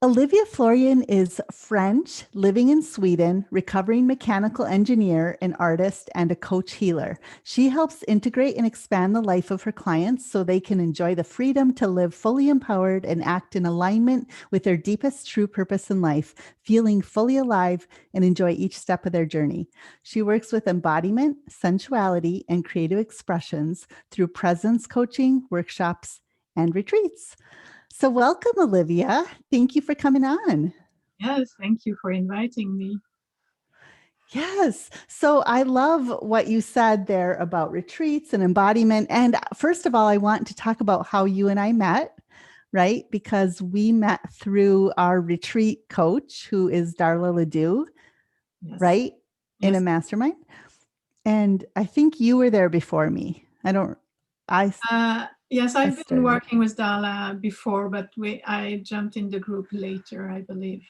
Olivia Florian is French, living in Sweden, recovering mechanical engineer, an artist, and a coach healer. She helps integrate and expand the life of her clients so they can enjoy the freedom to live fully empowered and act in alignment with their deepest true purpose in life, feeling fully alive and enjoy each step of their journey. She works with embodiment, sensuality, and creative expressions through presence coaching, workshops, and retreats. So, welcome, Olivia. Thank you for coming on. Yes, thank you for inviting me. Yes. So, I love what you said there about retreats and embodiment. And first of all, I want to talk about how you and I met, right? Because we met through our retreat coach, who is Darla Ledoux, Yes. right? In a Yes. mastermind. And I think you were there before me. I, Yes, I I've been started. working with Dala before, but I jumped in the group later, I believe.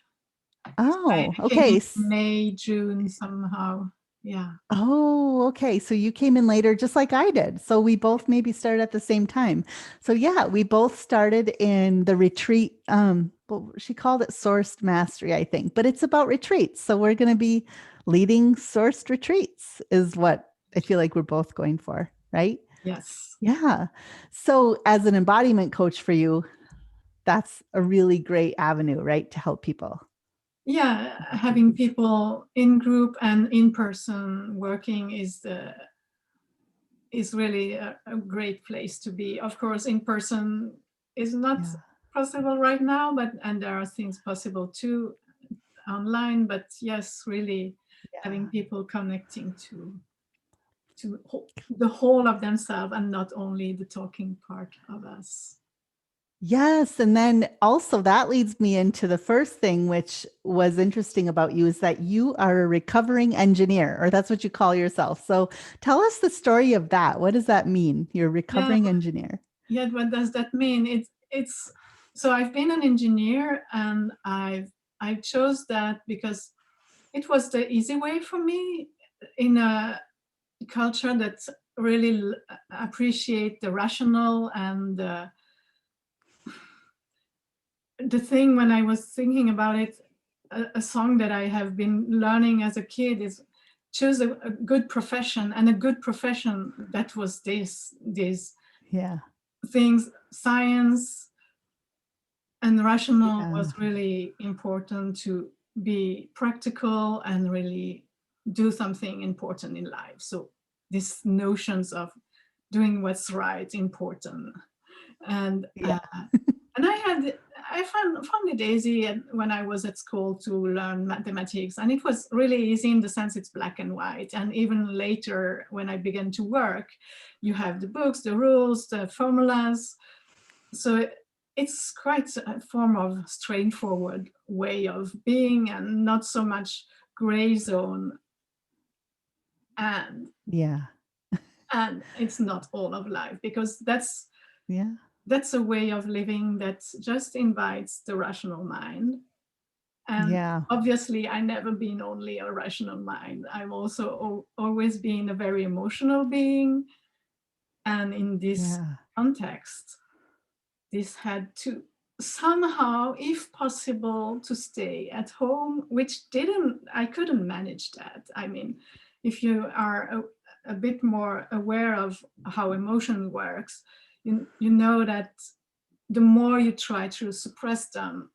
I Oh, came in okay. May, June somehow. Yeah. Oh, okay. So you came in later, just like I did. So we both maybe started at the same time. So yeah, we both started in the retreat. Well, she called it sourced mastery, I think, but it's about retreats. So we're going to be leading sourced retreats, is what I feel like we're both going for, right? Yes. Yeah. So as an embodiment coach for you, that's a really great avenue, right? To help people. Yeah, having people in group and in person working is really a great place to be. Of course, in person is not Yeah. possible right now, but and there are things possible too online. But yes, really having Yeah. people connecting to the whole of themselves and not only the talking part of us. Yes. And then also that leads me into the first thing, which was interesting about you is that you are a recovering engineer, or that's what you call yourself. So tell us the story of that. What does that mean? You're a Yeah, recovering engineer. yeah. What does that mean? It's so I've been an engineer and I chose that because it was the easy way for me in a culture that really appreciate the rational and the thing when I was thinking about it, a song that I have been learning as a kid is choose a good profession, and a good profession that was these Yeah. things, science and rational Yeah. was really important to be practical and really do something important in life. So these notions of doing what's right important and Yeah. and I found it easy when I was at school to learn mathematics, and it was really easy in the sense it's black and white. And even later, when I began to work, you have the books, the rules, the formulas. So it's quite a form of straightforward way of being, and not so much gray zone. And Yeah. and it's not all of life because Yeah. that's a way of living that just invites the rational mind. And Yeah. obviously, I never been only a rational mind. I'm also always been a very emotional being. And in this Yeah. context, this had to somehow, if possible, to stay at home, which I couldn't manage that. I mean, if you are a bit more aware of how emotion works, you know that the more you try to suppress them,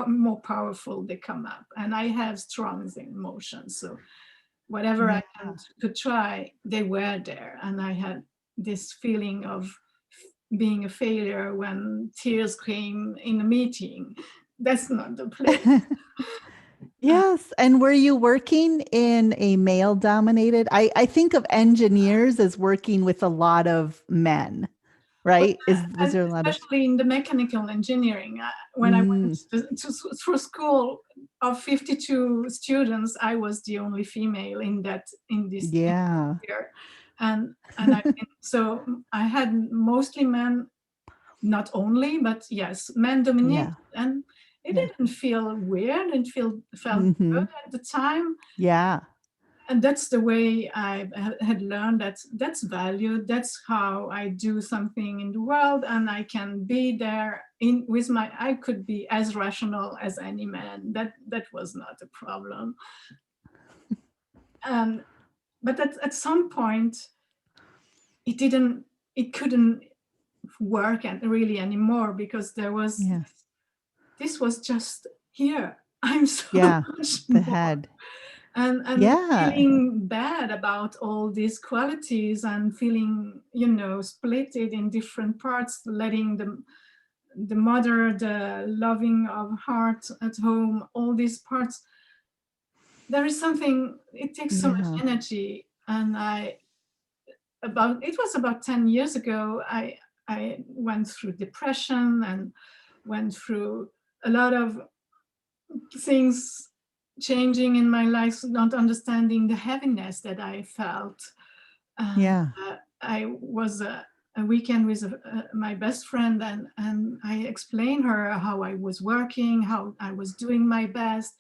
more powerful they come up. And I have strong emotions, so whatever Yeah. could try, they were there, and I had this feeling of being a failure when tears came in a meeting. That's not the place. Uh, Yes. And were you working in a male dominated? I think of engineers as working with a lot of men, well, right? Was there a lot of especially in the mechanical engineering, when I went mm, through school of 52 students, I was the only female in this yeah. year, and so I had mostly men, not only, but yes, men dominated, Yeah. and it Yeah. didn't feel weird. It felt good Hmm. at the time. Yeah. And that's the way I had learned that that's valued. That's how I do something in the world, and I can be there in with my. I could be as rational as any man. That was not a problem. And but at some point, it didn't. It couldn't work and really anymore because there was Yeah. this was just here. I'm so Yeah. much The more. head. And Yeah. feeling bad about all these qualities and feeling, split it in different parts, letting the mother, the loving of heart at home, all these parts. There is something, it takes so much Yeah. energy. And it was about 10 years ago, I went through depression and went through a lot of things changing in my life, not understanding the heaviness that I felt. And Yeah. I was a weekend with my best friend, and I explained her how I was working, how I was doing my best,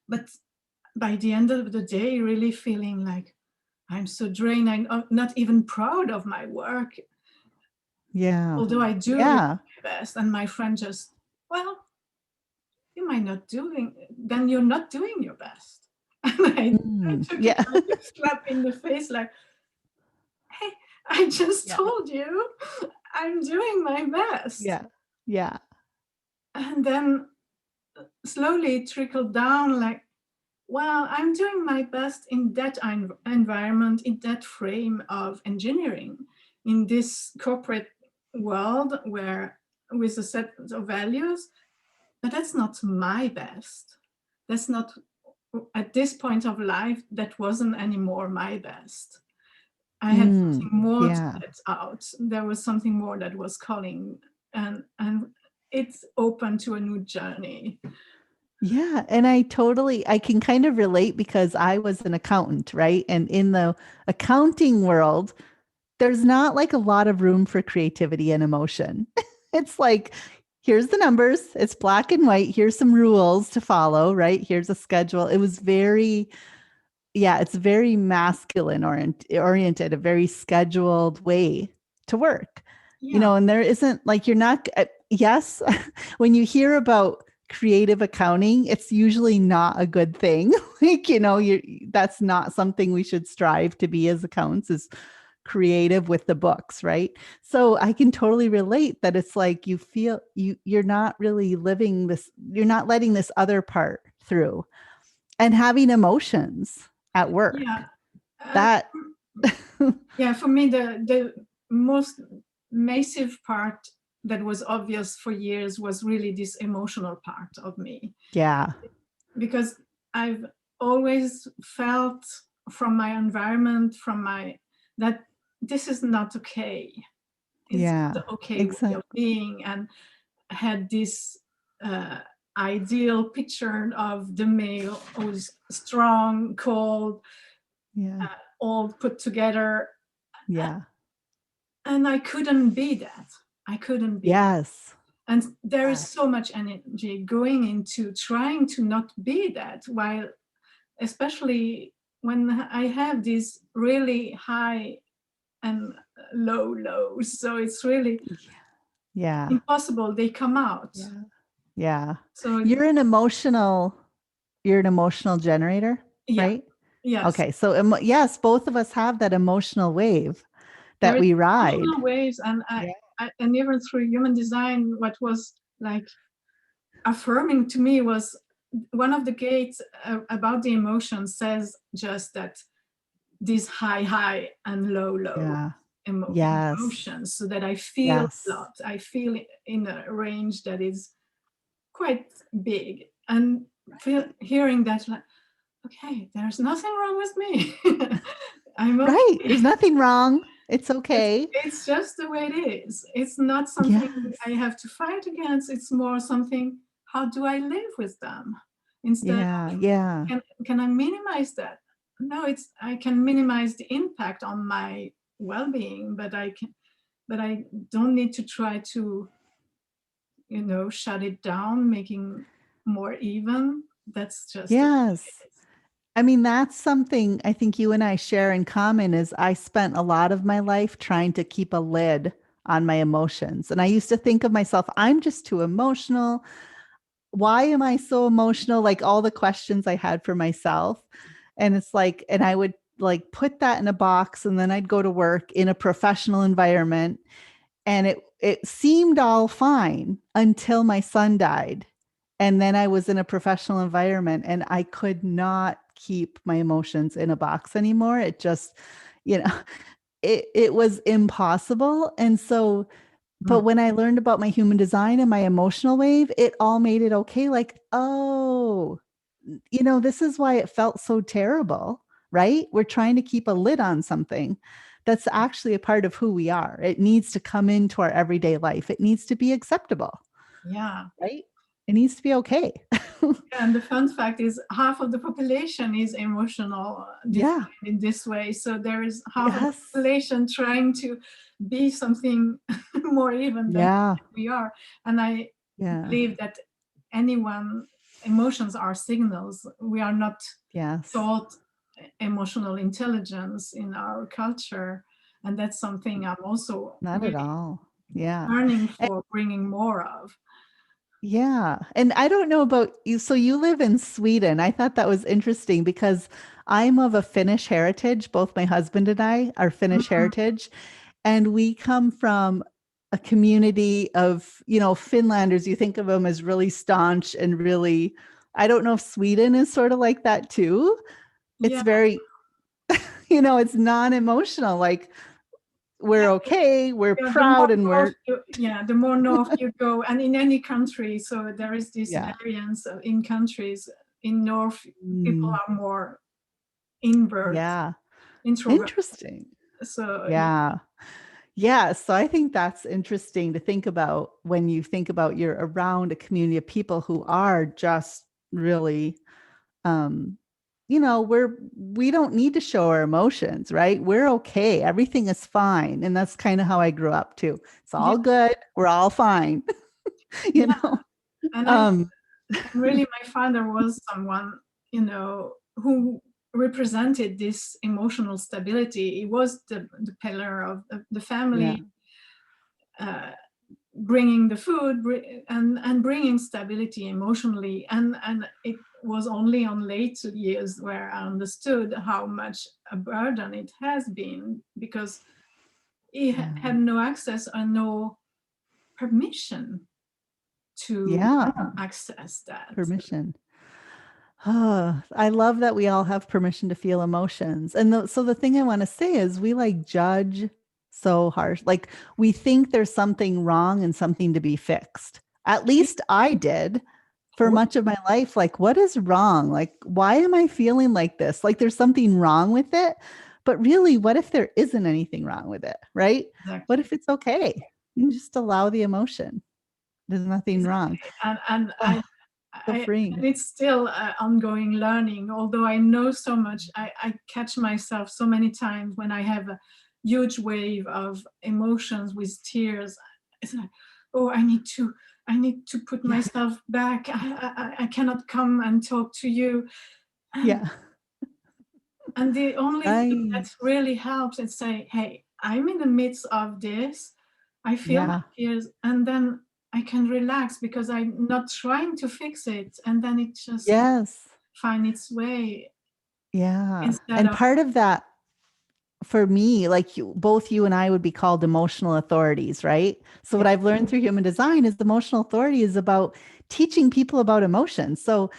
but by the end of the day, really feeling like I'm so drained. I'm not even proud of my work, Yeah. although I do really Yeah. my best. And my friend just, well, you might not doing, then you're not doing your best. And I took it Yeah. like a slap in the face, like, hey, I just Yeah. told you I'm doing my best. Yeah. Yeah. And then slowly it trickled down like, well, I'm doing my best in that environment, in that frame of engineering, in this corporate world where with a set of values, but that's not my best. That's not, at this point of life, that wasn't anymore my best. I had something more to Yeah. let out. There was something more that was calling, and it's open to a new journey. Yeah, and I can kind of relate because I was an accountant, right? And in the accounting world, there's not like a lot of room for creativity and emotion. It's like, here's the numbers, it's black and white, here's some rules to follow, right? Here's a schedule. It was very, yeah, it's very masculine oriented, a very scheduled way to work. Yeah, And there isn't like you're not yes, when you hear about creative accounting, it's usually not a good thing. Like, you that's not something we should strive to be as accountants is creative with the books, right? So I can totally relate that it's like you feel you're not really living this, you're not letting this other part through and having emotions at yeah. work. Uh, That yeah, for me, the most massive part that was obvious for years was really this emotional part of me, yeah. because I've always felt from my environment, that this is not okay. It's Yeah. not the okay way of Exactly. being, and had this uh, ideal picture of the male who's strong, cold, Yeah. all put together, Yeah. and I couldn't be that. I couldn't be that. Yes. And there is Yes. so much energy going into trying to not be that, while especially when I have these really high and low lows. So it's really Yeah. impossible. They come out. Yeah. Yeah. So You're an emotional you're an emotional generator, yeah, right? yes. Okay. So yes, both of us have that emotional wave There that is we ride. emotional waves, and Yeah. and even through human design, what was like affirming to me was one of the gates about the emotion says just that these high and low Yeah. Yes. emotions, so that I feel a Yes. lot. I feel in a range that is quite big, and hearing that, like, okay, there's nothing wrong with me. I'm Right. okay. There's nothing wrong. It's It's, okay. it's just the way it is. It's not something Yes. I have to fight against. It's more something, how do I live with them? Instead Yeah. of, Yeah. can I minimize that? No, I can minimize the impact on my well-being, but I don't need to try to, shut it down, making more even. That's just the way Yes. it is. I mean, that's something I think you and I share in common is I spent a lot of my life trying to keep a lid on my emotions. And I used to think of myself, I'm just too emotional. Why am I so emotional? Like all the questions I had for myself. And it's like, and I would like put that in a box and then I'd go to work in a professional environment and it seemed all fine until my son died. And then I was in a professional environment and I could not keep my emotions in a box anymore. It just, you know, it was impossible. And so, but Mm. when I learned about my human design and my emotional wave, it all made it okay. Like, oh, this is why it felt so terrible, right? We're trying to keep a lid on something that's actually a part of who we are. It needs to come into our everyday life. It needs to be acceptable, Yeah. right? It needs to be okay. And the fun fact is half of the population is emotional Yeah. defined in this way. So there is half of the Yes. population trying to be something more even than Yeah. we are. And I Yeah. believe that anyone, emotions are signals. We are not Yes. taught emotional intelligence in our culture. And that's something I'm also Not at really all. Yeah. learning for bringing more of. Yeah. And I don't know about you. So you live in Sweden. I thought that was interesting because I'm of a Finnish heritage. Both my husband and I are Finnish Mhm. heritage. And we come from a community of, Finlanders. You think of them as really staunch and really, I don't know if Sweden is sort of like that too. It's Yeah. very, it's non-emotional. Like we're okay, we're Yeah, the more proud, and north we're, the more north you go, and in any country, so there is this yeah. variance in countries. In north, people Mm, are more invert, yeah. introvert. Interesting. So Yeah. Yeah. So I think that's interesting to think about when you think about you're around a community of people who are just really, um, we don't need to show our emotions, right? We're okay. Everything is fine. And that's kind of how I grew up too. It's yeah, all good. We're all fine, you yeah, know? and Um, really my father was someone who represented this emotional stability. He was the pillar of the yeah. family. Uh, Bringing the food and bringing stability emotionally, and it was only on later years where I understood how much a burden it has been, because he Yeah. had no access or no permission to Yeah. access that. Permission. Oh, I love that we all have permission to feel emotions. And so the thing I want to say is we like judge so harsh. Like we think there's something wrong and something to be fixed. At least I did for much of my life. Like, what is wrong? Like, why am I feeling like this? Like there's something wrong with it. But really, what if there isn't anything wrong with it? Right? What Exactly. if it's okay? You just allow the emotion. There's nothing wrong. Exactly. And Oh, so freeing. and it's still ongoing learning. Although I know so much, I catch myself so many times when I have a huge wave of emotions with tears. It's like, oh, I need to put Yeah. myself back. I cannot come and talk to you. And Yeah. and the only thing that Right. really helps is say, hey, I'm in the midst of this. I feel my Yeah. fears, and then I can relax because I'm not trying to fix it. And then it just Yes. find its way Yeah. instead And of, part of that for me, like both you and I would be called emotional authorities, right? So yeah, what I've learned through human design is emotional authority is about teaching people about emotions. So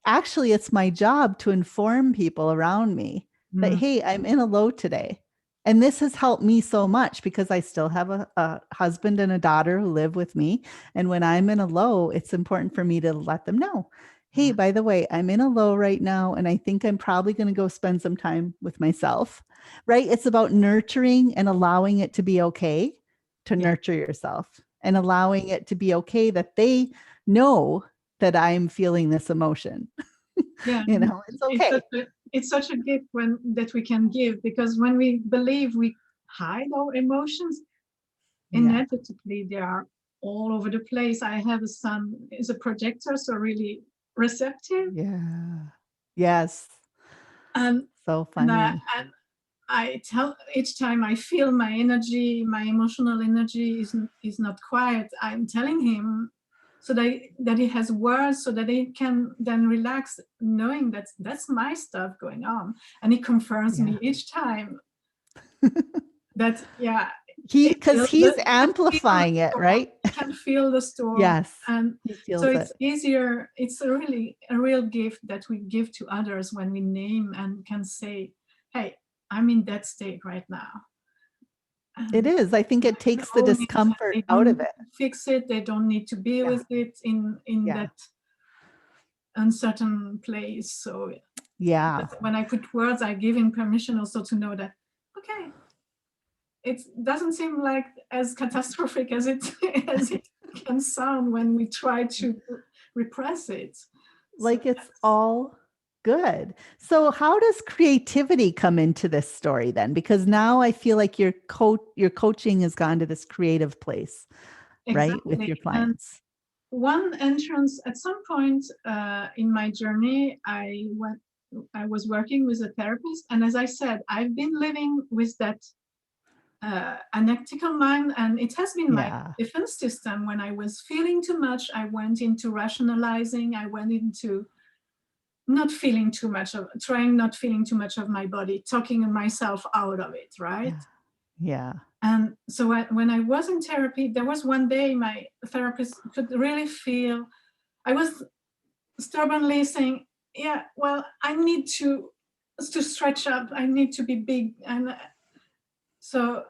actually it's my job to inform people around me that, mm, hey, I'm in a low today. And this has helped me so much because I still have a husband and a daughter who live with me. And when I'm in a low, it's important for me to let them know, hey, yeah, by the way, I'm in a low right now. And I think I'm probably going to go spend some time with myself, right? It's about nurturing and allowing it to be okay to yeah, nurture yourself and allowing it to be okay that they know that I'm feeling this emotion. yeah. It's okay. It's such a gift when that we can give, because when we believe we hide our emotions, Yeah. inevitably they are all over the place. I have a son is a projector, so really receptive. Yeah. Yes. And So and I, funny. and I tell each time I feel my energy, my emotional energy is not quiet. I'm telling him so that he has words, so that he can then relax, knowing that that's my stuff going on, and he confirms Yeah. me each time that yeah, Because he's he can feel the amplifying it, storm. right? He can feel the storm, Yes, and he so feels it's it. easier. It's a real gift that we give to others when we name and can say, "Hey, I'm in that state right now." It And is. I think it they takes the own it. discomfort They out don't of need it. to fix it. They don't need to be Yeah. with it in Yeah. that uncertain place. So Yeah. when I put words, I give him permission also to know that okay, it doesn't seem like as catastrophic as it as it can sound when we try to repress it. So Like it's all good. So how does creativity come into this story then? Because now I feel like your coaching has gone to this creative place, right? With exactly. your And clients. one entrance at some point in my journey, I was working with a therapist, and as I said, I've been living with that analytical mind, and it has been my Yeah. defense system. When I was feeling too much, I went into rationalizing. I went into not feeling too much of trying not feeling too much of my body, talking myself out of it, right? Yeah. Yeah. And so when I was in therapy, there was one day my therapist could really feel I was stubbornly saying, "Yeah, well, I need to stretch up. I need to be big." And so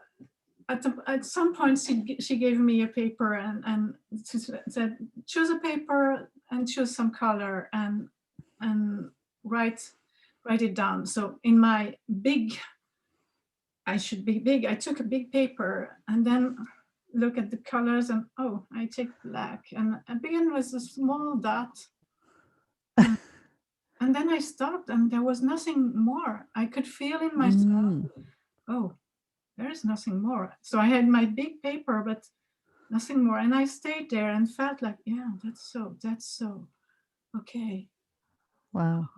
at some point, she gave me a paper and she said, "Choose a paper and choose some color and write write it down." So in my big, I should be big. I took a big paper and then look at the colors and oh, I take black and I began with a small dot. And And then I stopped and there was nothing more. I could feel in myself, Mm, oh, there is nothing more. So I had my big paper, but nothing more. And I stayed there and felt like, yeah, that's so. Okay. wow.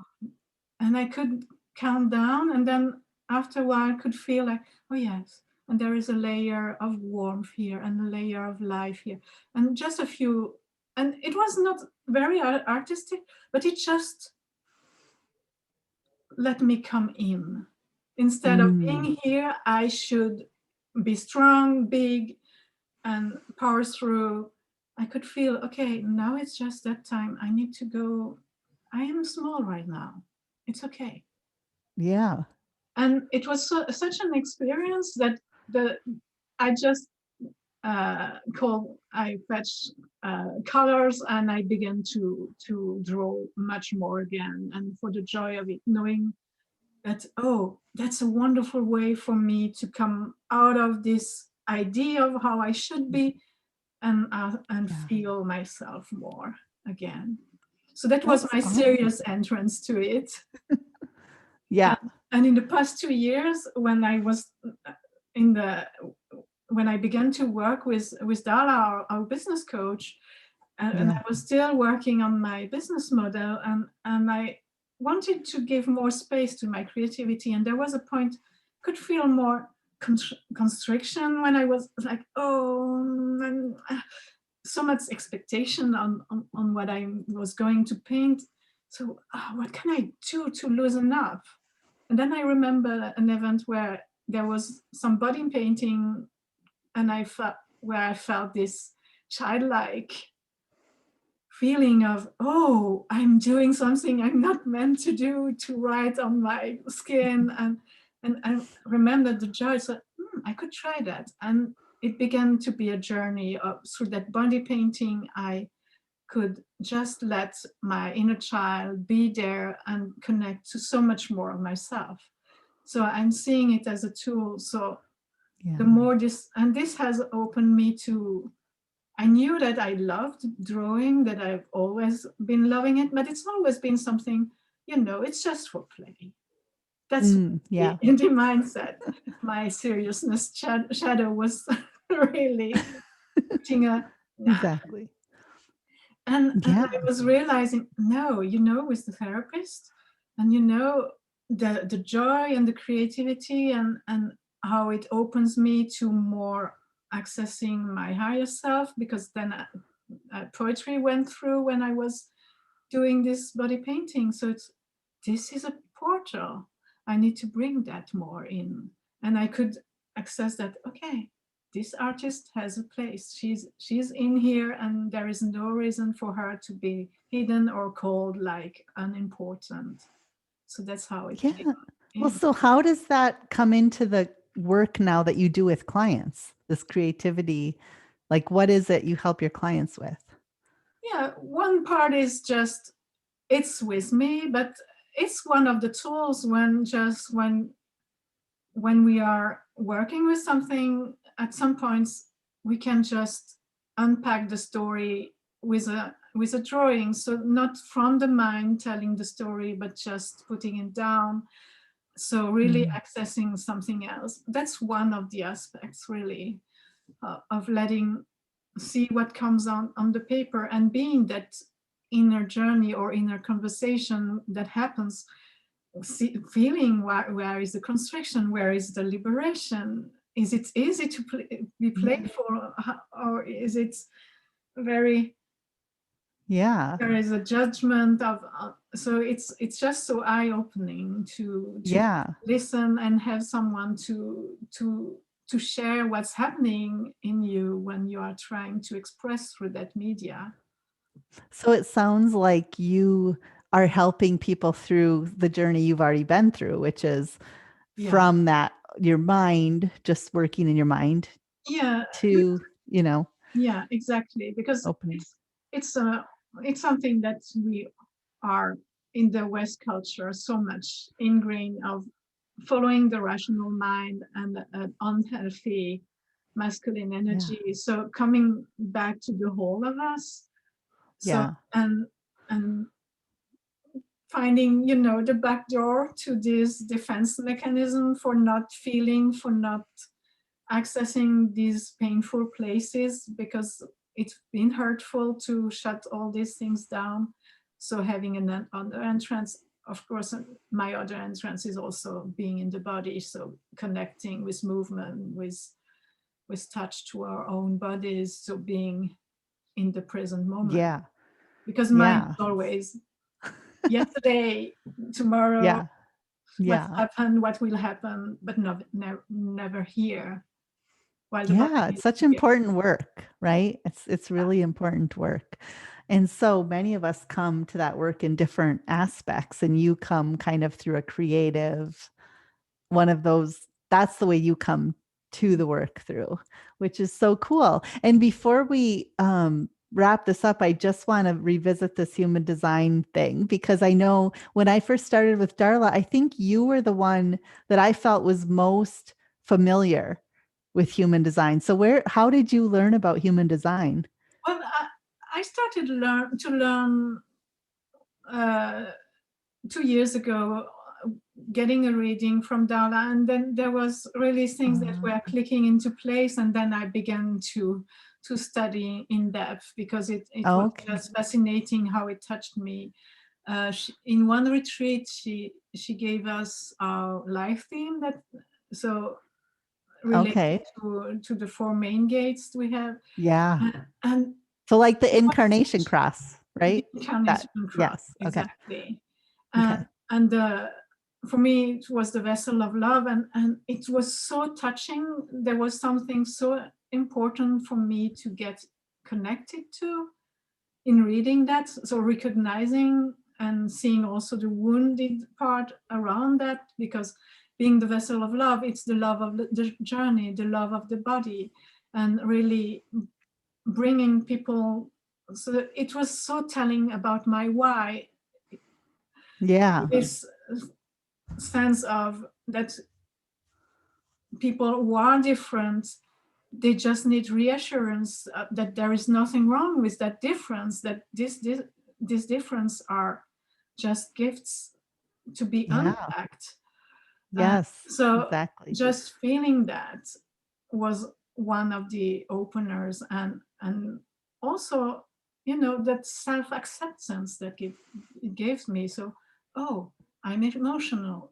And I could count down. And then after a while, I could feel like, oh, yes. And there is a layer of warmth here and a layer of life here. And just a few. And it was not very artistic, but it just let me come in. Instead of Mm, being here, I should be strong, big, and power through. I could feel, okay, now it's just that time. I need to go. I am small right now. It's okay. yeah. And it was such an experience that the I just I fetched colors and I began to draw much more again. And for the joy of it, knowing that oh, that's a wonderful way for me to come out of this idea of how I should be and Yeah. feel myself more again. So that was That's my awesome. serious entrance to it. Yeah. And in the past 2 years, when I was in the when I began to work with Dala, our business coach, and Yeah. I was still working on my business model, and I wanted to give more space to my creativity. And there was a point, could feel more constriction when I was like, oh, so much expectation on what I was going to paint. So what can I do to loosen up? And then I remember an event where there was some body painting, and I felt where I felt this childlike feeling of, oh, I'm doing something I'm not meant to do, to write on my skin. And I remembered the joy. So I could try that. And it began to be a journey through that body painting. I could just let my inner child be there and connect to so much more of myself. So I'm seeing it as a tool. So the Yeah. more this has opened me to, I knew that I loved drawing, that I've always been loving it, but it's always been something, it's just for play. That's Yeah. in the mindset. My seriousness shadow was really putting a, nah. Exactly. And I Yeah. was realizing, no, with the therapist, and the joy and the creativity, and how it opens me to more accessing my higher self, because then poetry went through when I was doing this body painting. So this is a portal. I need to bring that more in, and I could access that. Okay, this artist has a place. She's in here, and there is no reason for her to be hidden or called like unimportant. So that's how it came Yeah. Well, in. so how does that come into the work now that you do with clients? This creativity, like what is it you help your clients with? Yeah, one part is just it's with me, but it's one of the tools when we are working with something. At some points we can just unpack the story with a drawing, so not from the mind telling the story, but just putting it down, so really Mm. accessing something else. That's one of the aspects, really, of letting see what comes on the paper, and being that inner journey or inner conversation that happens, feeling where is the constriction, where is the liberation, is it easy to be Yeah. playful, or is it very, Yeah. there is a judgment of, so it's just so eye-opening to Yeah. listen and have someone to share what's happening in you when you are trying to express through that media. So it sounds like you are helping people through the journey you've already been through, which is Yeah, from that your mind, just working in your mind yeah, to, yeah, exactly, because opening. it's a it's something that we are in the West culture so much ingrained of following the rational mind and an unhealthy masculine Yeah. energy. So coming back to the whole of us. So Yeah. and finding, the back door to this defense mechanism for not feeling, for not accessing these painful places, because it's been hurtful to shut all these things down. So having an other entrance, of course, my other entrance is also being in the body, so connecting with movement, with touch to our own bodies, so being in the present moment, Yeah. because mind Yeah. is always yesterday, tomorrow, Yeah. what's Yeah. happened, what will happen, but never here, while the body Yeah, it's is such here. important work, right? It's really important work. And so many of us come to that work in different aspects, and you come kind of through a creative one of those. That's the way you come to the work through, which is so cool. And before we wrap this up, I just want to revisit this human design thing, because I know when I first started with Darla, I think you were the one that I felt was most familiar with human design. So how did you learn about human design? Well, I started to learn uh, 2 years ago, getting a reading from Dala, and then there was really things that Uh, were clicking into place, and then I began to study in depth, because it was okay. just fascinating how it touched me. In one retreat, she gave us our life theme, that so related Okay. to the four main gates we have, Yeah. and So like the it was incarnation cross, the right? incarnation That, cross, yes. Okay. exactly. Okay. And for me, it was the vessel of love, and it was so touching. There was something so important for me to get connected to in reading that. So recognizing and seeing also the wounded part around that, because being the vessel of love, it's the love of the journey, the love of the body, and really bringing people. So it was so telling about my why, Yeah. this sense of that people who are different, they just need reassurance, that there is nothing wrong with that difference, that this difference are just gifts to be Yeah. unpacked. Yes. So Exactly. just feeling that was one of the openers, and also, that self-acceptance that it gave me. So, oh, I'm emotional.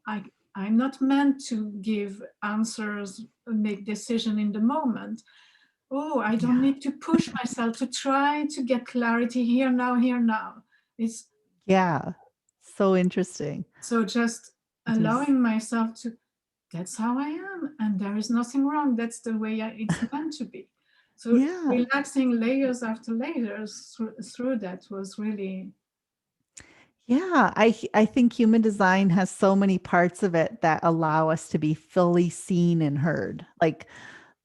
I'm not meant to give answers, make decision in the moment. Oh, I don't Yeah. need to push myself to try to get clarity here now, here now. It's Yeah. So interesting. so just Just, allowing myself to, that's how I am, and there is nothing wrong. That's the way it's meant to be. So yeah. relaxing layers after layers through that was really, Yeah, I think human design has so many parts of it that allow us to be fully seen and heard. Like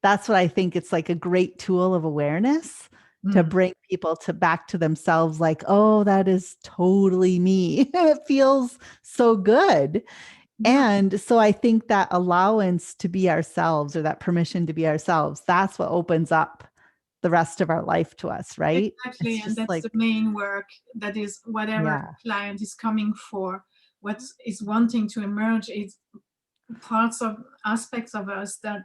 that's what I think it's like a great tool of awareness to mm, bring people to back to themselves like, "Oh, that is totally me." It feels so good. yeah, And so I think that allowance to be ourselves or that permission to be ourselves, that's what opens up the rest of our life to us, right? exactly. It's And just that's like, the main work. That is whatever yeah. client is coming for, what is wanting to emerge is parts of aspects of us that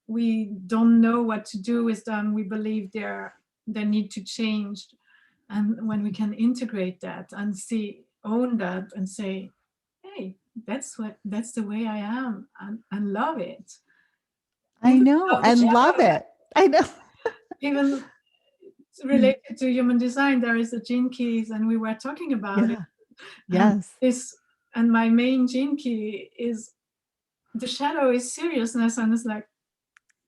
we don't know what to do with them. We believe they need to change. And when we can integrate that and see, own that and say, hey, that's the way I am, and love it. I Even know love the and love shadows. it. I know. Even related to human design, there is the gene keys, and we were talking about it. Yeah. And Yes. this, and my main gene key is the shadow is seriousness, and it's like,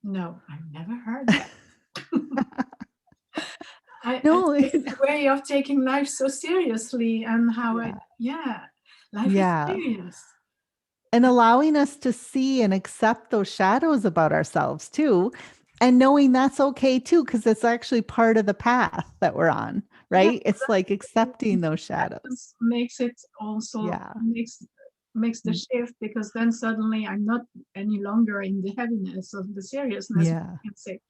no, I've never heard that. And No. it's a way of taking life so seriously, and how Yeah. yeah, life is Yeah. serious. And allowing us to see and accept those shadows about ourselves too. And knowing that's okay too, because it's actually part of the path that we're on, Yeah, right? It's like accepting those shadows. acceptance makes it also Yeah. makes the Mm, shift, because then suddenly I'm not any longer in the heaviness of the seriousness. yeah. I can say,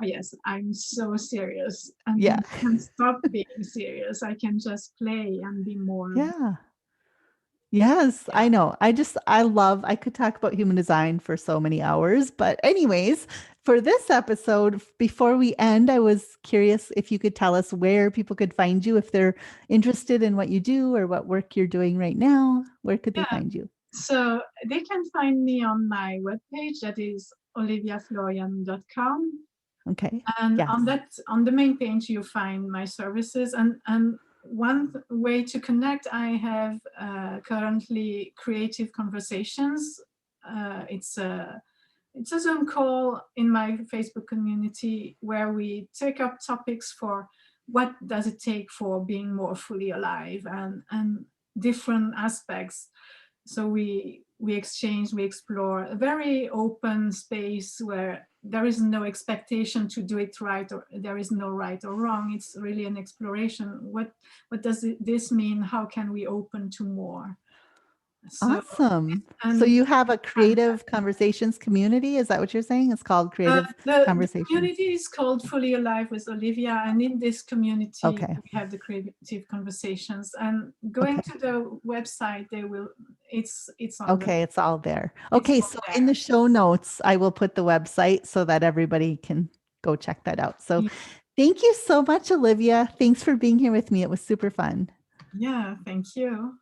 oh yes, I'm so serious, and Yeah. then I can stop being serious. I can just play and be more. Yeah. Yes, Yeah, I know. I could talk about human design for so many hours. But, anyways, for this episode, before we end, I was curious if you could tell us where people could find you if they're interested in what you do or what work you're doing right now. Where could they yeah. find you? So they can find me on my webpage, that is oliviaflorian.com. Okay. And Yes. on the main page you find my services, and one way to connect, I have currently creative conversations. It's a Zoom call in my Facebook community where we take up topics for what does it take for being more fully alive, and different aspects. So we exchange, we explore a very open space where there is no expectation to do it right, or there is no right or wrong. It's really an exploration. What does this mean? How can we open to more? So, Awesome. So and you have a creative conversations community. Is that what you're saying? It's called Creative the Conversations. community is called Fully Alive with Olivia, and in this community Okay. we have the creative conversations. And going Okay. to the website, they will. It's on the. Okay, it's all there. It's Okay, all so in there. the show notes, I will put the website so that everybody can go check that out. So thank you so much, Olivia. Thanks for being here with me. It was super fun. Yeah, thank you.